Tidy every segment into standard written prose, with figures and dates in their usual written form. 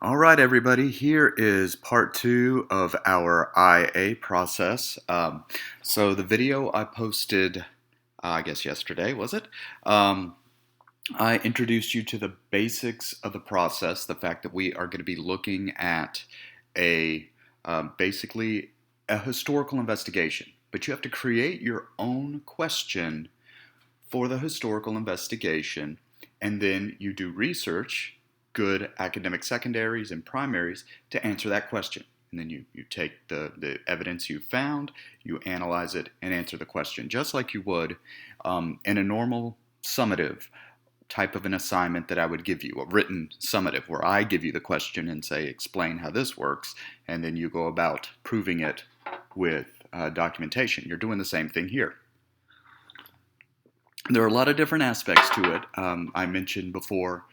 All right, everybody, here is part two of our IA process. So the video I posted, I guess yesterday, was it? Um, I introduced you to the basics of the process, the fact that we are going to be looking at a basically a historical investigation, but you have to create your own question for the historical investigation, and then you do research, good academic secondaries and primaries, to answer that question. And then you take the evidence you found, you analyze it, and answer the question, just like you would in a normal summative type of an assignment that I would give you, a written summative, where I give you the question and say, explain how this works, and then you go about proving it with documentation. You're doing the same thing here. There are a lot of different aspects to it. I mentioned before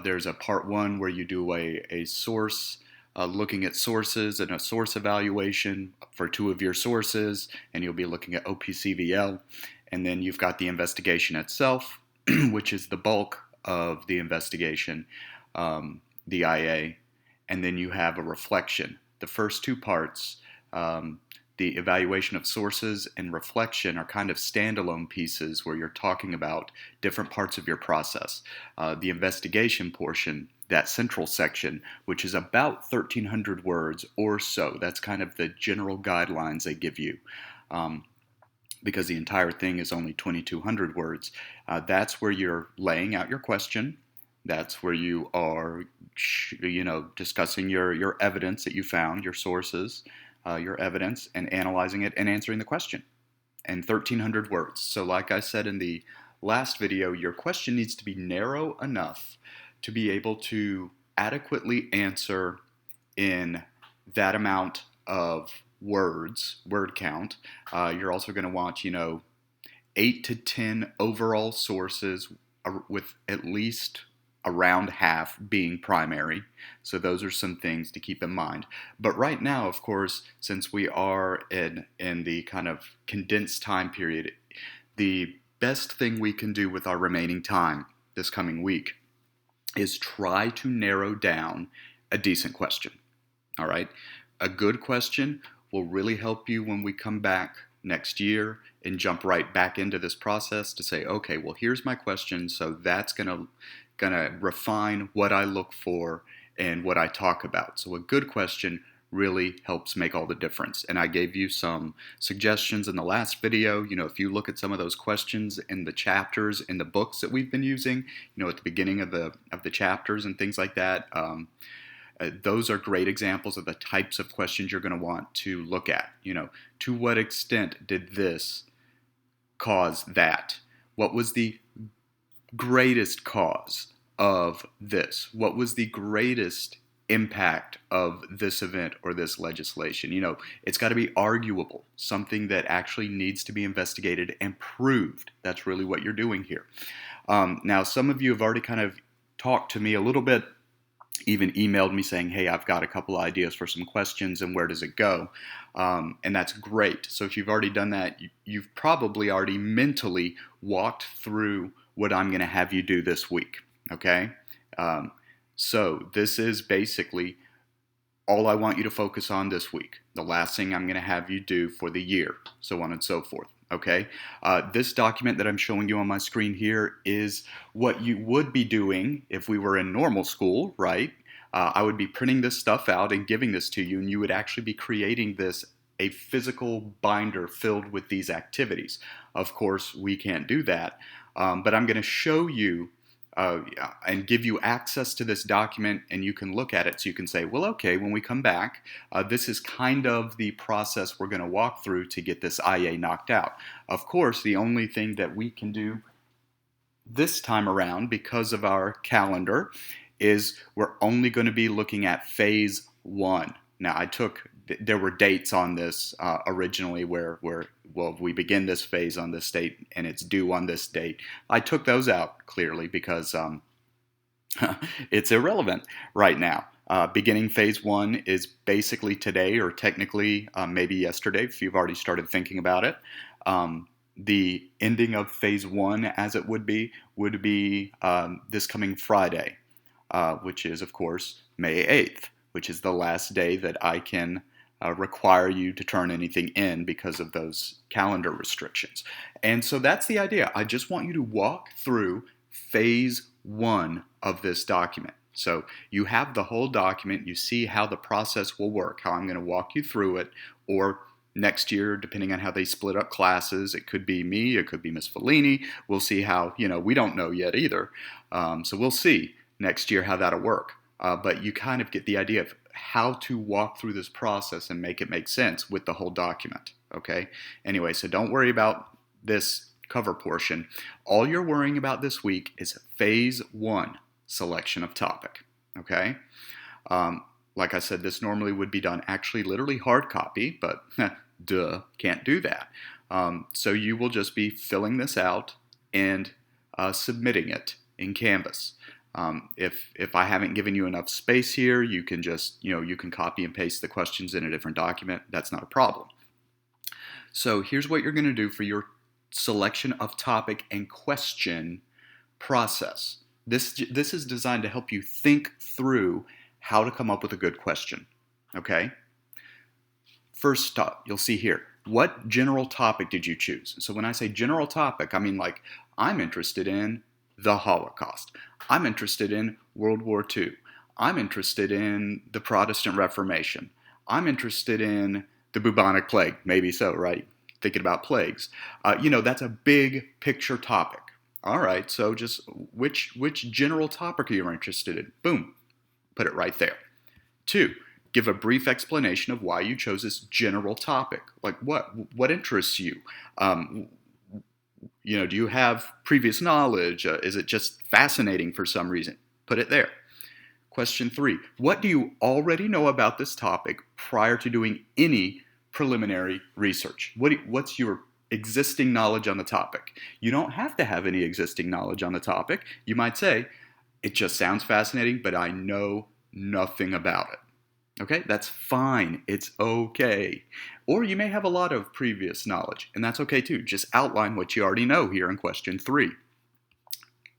there's a part one where you do a source, looking at sources and a source evaluation for two of your sources, and you'll be looking at OPCVL. And then you've got the investigation itself, which is the bulk of the investigation, the IA. And then you have a reflection. The first two parts, the evaluation of sources and reflection, are kind of standalone pieces where you're talking about different parts of your process. The investigation portion, that central section, which is about 1,300 words or so, that's kind of the general guidelines they give you. Because the entire thing is only 2,200 words. That's where you're laying out your question. That's where you are, discussing your evidence that you found, your sources, your evidence, and analyzing it and answering the question in 1,300 words. So, like I said in the last video, your question needs to be narrow enough to be able to adequately answer in that amount of words, word count. You're also going to want, 8 to 10 overall sources with at least around half being primary. So those are some things to keep in mind. But right now, of course, since we are in the kind of condensed time period, the best thing we can do with our remaining time this coming week is try to narrow down a decent question. All right? A good question will really help you when we come back next year and jump right back into this process to say, okay, well, here's my question, so that's gonna refine what I look for and what I talk about. So a good question really helps make all the difference. And I gave you some suggestions in the last video. If you look at some of those questions in the chapters in the books that we've been using, at the beginning of the chapters and things like that, those are great examples of the types of questions you're going to want to look at. To what extent did this cause that? What was the greatest cause of this? What was the greatest impact of this event or this legislation? It's got to be arguable, something that actually needs to be investigated and proved. That's really what you're doing here. Now, some of you have already kind of talked to me a little bit, even emailed me saying, hey, I've got a couple ideas for some questions and where does it go? And that's great. So if you've already done that, you've probably already mentally walked through what I'm going to have you do this week, okay? So this is basically all I want you to focus on this week. The last thing I'm going to have you do for the year, so on and so forth. Okay, this document that I'm showing you on my screen here is what you would be doing if we were in normal school, right? I would be printing this stuff out and giving this to you, and you would actually be creating a physical binder filled with these activities. Of course, we can't do that, but I'm going to show you and give you access to this document, and you can look at it so you can say, well, okay, when we come back, this is kind of the process we're going to walk through to get this IA knocked out. Of course, the only thing that we can do this time around, because of our calendar, is we're only going to be looking at phase one. Now, there were dates on this originally where we begin this phase on this date and it's due on this date. I took those out clearly because it's irrelevant right now. Beginning phase one is basically today, or technically maybe yesterday if you've already started thinking about it. The ending of phase one, as it would be this coming Friday. which is, of course, May 8th, which is the last day that I can require you to turn anything in because of those calendar restrictions. And so that's the idea. I just want you to walk through phase 1 of this document. So you have the whole document, you see how the process will work, how I'm going to walk you through it, or next year, depending on how they split up classes, it could be me, it could be Miss Fellini. We'll see how, we don't know yet either. So we'll see next year how that'll work. But you kind of get the idea of how to walk through this process and make it make sense with the whole document, okay? Anyway, so don't worry about this cover portion. All you're worrying about this week is phase 1, selection of topic, okay? Like I said, this normally would be done actually literally hard copy, but duh, can't do that. So you will just be filling this out and submitting it in Canvas. If I haven't given you enough space here, you can just, you can copy and paste the questions in a different document. That's not a problem. So here's what you're going to do for your selection of topic and question process. This is designed to help you think through how to come up with a good question, okay? First up, you'll see here, what general topic did you choose? So when I say general topic, I mean like, I'm interested in the Holocaust. I'm interested in World War II. I'm interested in the Protestant Reformation. I'm interested in the bubonic plague. Maybe so, right? Thinking about plagues. That's a big picture topic. All right, so just which general topic are you interested in? Boom, put it right there. 2, give a brief explanation of why you chose this general topic. Like what interests you? Do you have previous knowledge? Is it just fascinating for some reason? Put it there. Question 3, what do you already know about this topic prior to doing any preliminary research? What's your existing knowledge on the topic? You don't have to have any existing knowledge on the topic. You might say, it just sounds fascinating, but I know nothing about it. Okay, that's fine. It's okay. Or you may have a lot of previous knowledge, and that's okay too. Just outline what you already know here in question 3.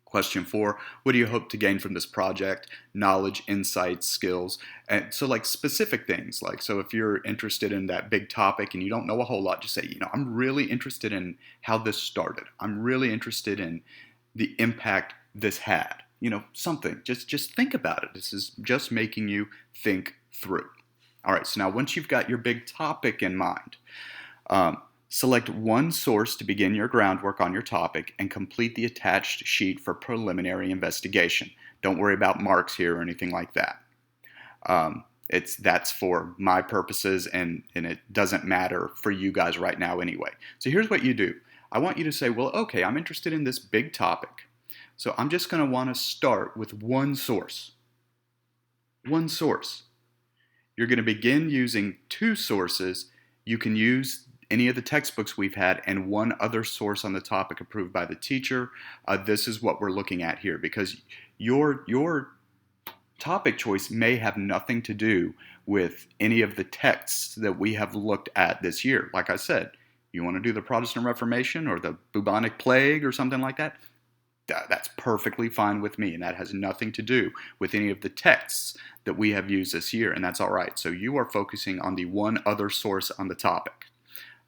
Question 4, what do you hope to gain from this project? Knowledge, insights, skills. And so like specific things, so if you're interested in that big topic and you don't know a whole lot, just say, I'm really interested in how this started. I'm really interested in the impact this had. Something. Just think about it. This is just making you think through. All right, so now once you've got your big topic in mind, select one source to begin your groundwork on your topic and complete the attached sheet for preliminary investigation. Don't worry about marks here or anything like that. That's for my purposes, and it doesn't matter for you guys right now anyway. So here's what you do. I want you to say, well, okay, I'm interested in this big topic. So I'm just going to want to start with one source. One source. You're going to begin using 2 sources. You can use any of the textbooks we've had and one other source on the topic approved by the teacher. This is what we're looking at here, because your topic choice may have nothing to do with any of the texts that we have looked at this year. Like I said, you want to do the Protestant Reformation or the bubonic plague or something like that? That's perfectly fine with me, and that has nothing to do with any of the texts that we have used this year, and that's all right. So you are focusing on the one other source on the topic.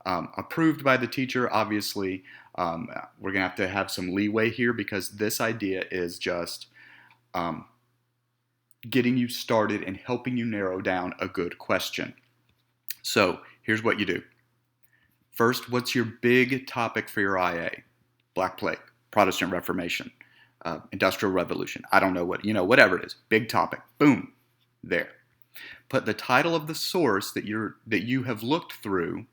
Approved by the teacher, obviously, we're going to have some leeway here because this idea is just getting you started and helping you narrow down a good question. So here's what you do. First, what's your big topic for your IA? Black Plague, Protestant Reformation, Industrial Revolution. I don't know whatever it is. Big topic. Boom. There. Put the title of the source that you have looked through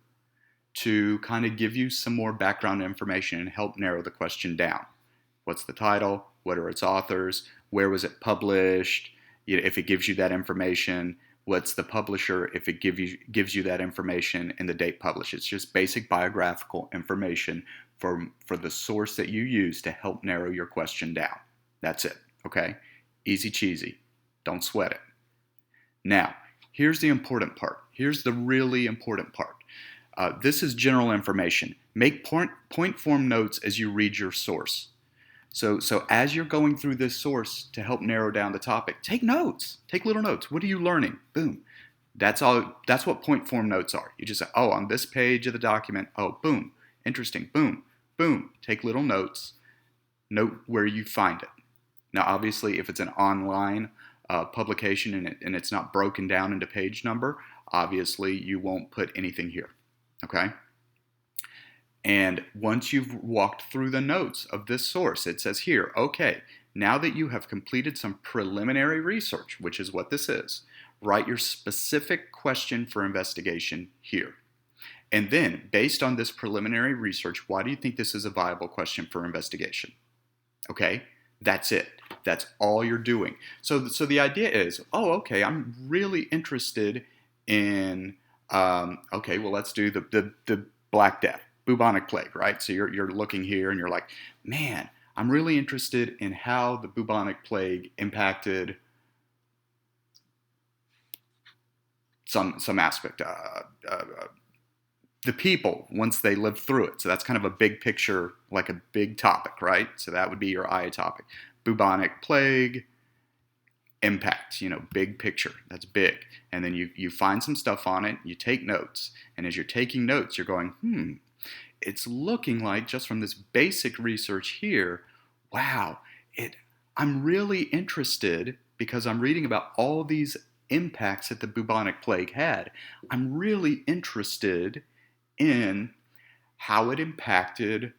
to kind of give you some more background information and help narrow the question down. What's the title? What are its authors? Where was it published? If it gives you that information. What's the publisher? If it gives you that information and the date published. It's just basic biographical information for the source that you use to help narrow your question down. That's it, okay? Easy cheesy. Don't sweat it. Now, here's the important part. Here's the really important part. This is general information. Make point form notes as you read your source. So as you're going through this source to help narrow down the topic, take notes. Take little notes. What are you learning? Boom. That's all. That's what point form notes are. You just say, oh, on this page of the document, oh, boom, interesting, boom, boom. Take little notes. Note where you find it. Now, obviously, if it's an online publication and it's not broken down into page number, obviously you won't put anything here. Okay? And once you've walked through the notes of this source, it says here, okay, now that you have completed some preliminary research, which is what this is, write your specific question for investigation here. And then, based on this preliminary research, why do you think this is a viable question for investigation? Okay, that's it. That's all you're doing. So the idea is, oh, okay, I'm really interested in, okay, well, let's do the Black Death, bubonic plague, right? So you're looking here and you're like, man, I'm really interested in how the bubonic plague impacted some aspect, the people once they lived through it. So that's kind of a big picture, like a big topic, right? So that would be your IA topic. Bubonic plague, impact, big picture. That's big. And then you find some stuff on it, you take notes. And as you're taking notes, you're going, it's looking like just from this basic research here, wow, I'm really interested because I'm reading about all these impacts that the bubonic plague had. I'm really interested in how it impacted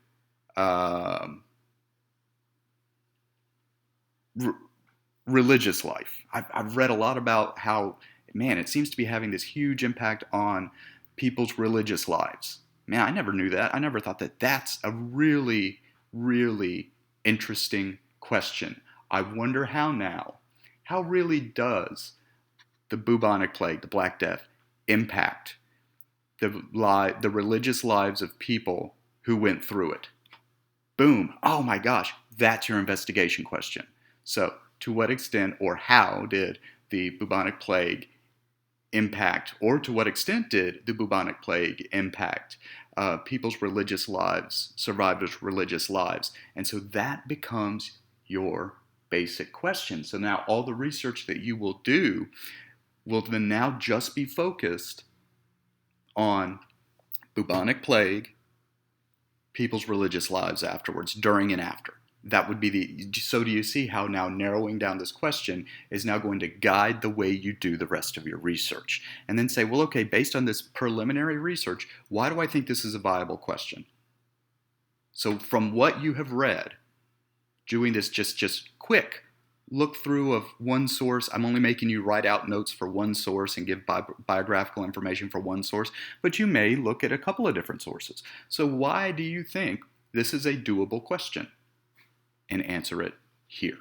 religious life. I've read a lot about how, man, it seems to be having this huge impact on people's religious lives. Man, I never knew that. I never thought that that's a really, really interesting question. I wonder how really does the bubonic plague, the Black Death, impact the religious lives of people who went through it? Boom. Oh my gosh, that's your investigation question. So, to what extent or how did the bubonic plague impact, or to what extent did the bubonic plague impact people's religious lives, survivors' religious lives? And so that becomes your basic question. So now all the research that you will do will then now just be focused on bubonic plague, people's religious lives afterwards, during and after. That would be so do you see how now narrowing down this question is now going to guide the way you do the rest of your research? And then say, well, okay, based on this preliminary research, why do I think this is a viable question? So from what you have read, doing this just quick look through of one source. I'm only making you write out notes for one source and give biographical information for one source, but you may look at a couple of different sources. So why do you think this is a doable question? And answer it here.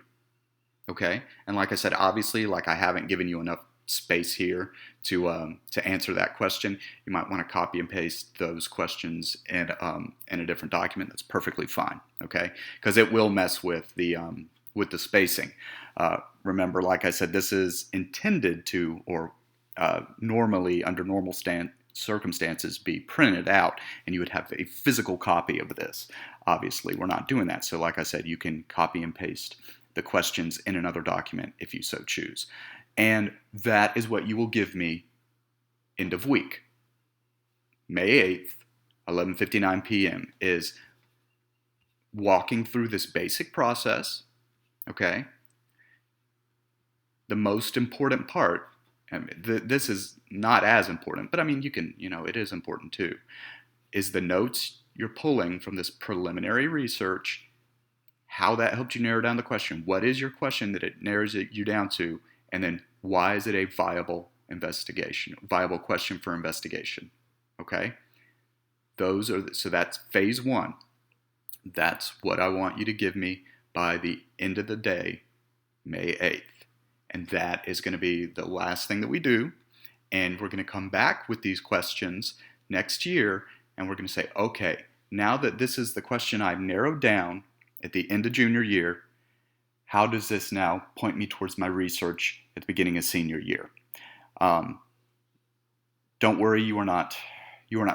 Okay? And like I said, obviously, like I haven't given you enough space here to answer that question. You might want to copy and paste those questions in a different document. That's perfectly fine. Okay? Because it will mess with the spacing. Remember, like I said, this is intended to, or normally under normal circumstances, be printed out, and you would have a physical copy of this. Obviously, we're not doing that. So like I said, you can copy and paste the questions in another document if you so choose. And that is what you will give me end of week. May 8th, 11:59 p.m. is walking through this basic process, okay? The most important part, this is not as important, but I mean, it is important too, is the notes you're pulling from this preliminary research, how that helped you narrow down the question. What is your question that it narrows you down to? And then why is it a viable question for investigation? Okay? So that's phase one. That's what I want you to give me by the end of the day, May 8th. And that is going to be the last thing that we do. And we're going to come back with these questions next year, and we're going to say, okay, now that this is the question I've narrowed down at the end of junior year, how does this now point me towards my research at the beginning of senior year? Don't worry, you are not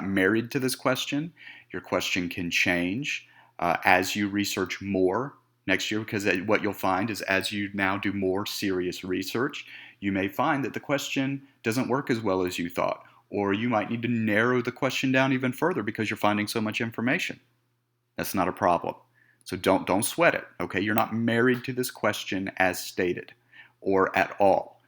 married to this question. Your question can change as you research more next year, because what you'll find is as you now do more serious research, you may find that the question doesn't work as well as you thought, or you might need to narrow the question down even further because you're finding so much information. That's not a problem. So don't sweat it. Okay, you're not married to this question as stated, or at all.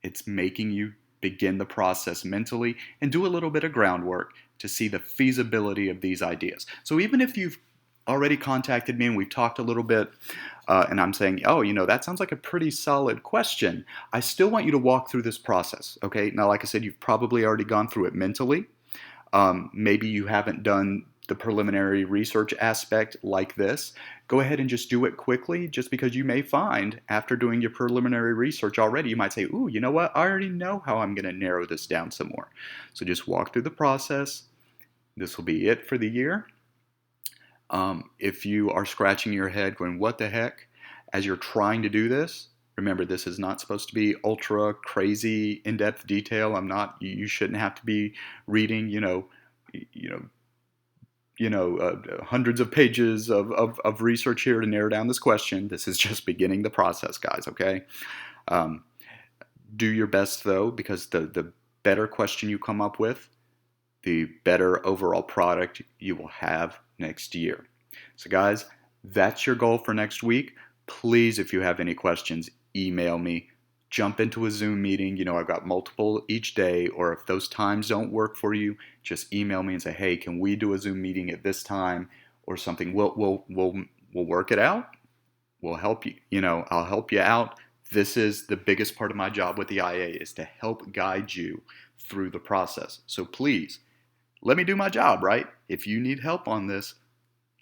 It's making you begin the process mentally and do a little bit of groundwork to see the feasibility of these ideas. So even if you've already contacted me and we've talked a little bit, and I'm saying, oh, that sounds like a pretty solid question, I still want you to walk through this process. Okay, now, like I said, you've probably already gone through it mentally. Maybe you haven't done the preliminary research aspect like this. Go ahead and just do it quickly, just because you may find after doing your preliminary research already, you might say, ooh, you know what? I already know how I'm going to narrow this down some more. So just walk through the process. This will be it for the year. If you are scratching your head going, what the heck? As you're trying to do this, remember, this is not supposed to be ultra crazy in-depth detail. You shouldn't have to be reading, hundreds of pages of research here to narrow down this question. This is just beginning the process, guys, okay? Do your best, though, because the better question you come up with, the better overall product you will have next year. So, guys, that's your goal for next week. Please, if you have any questions, email me. Jump into a Zoom meeting. I've got multiple each day, or if those times don't work for you, just email me and say, hey, can we do a Zoom meeting at this time or something? We'll work it out. We'll help you. I'll help you out. This is the biggest part of my job with the IA, is to help guide you through the process. So please, let me do my job, right? If you need help on this,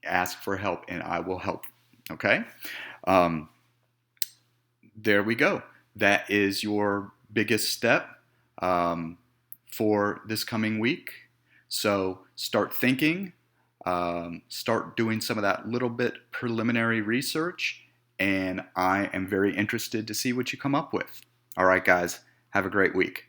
ask for help and I will help. Okay? There we go. That is your biggest step for this coming week. So start thinking, start doing some of that little bit preliminary research, and I am very interested to see what you come up with. All right, guys, have a great week.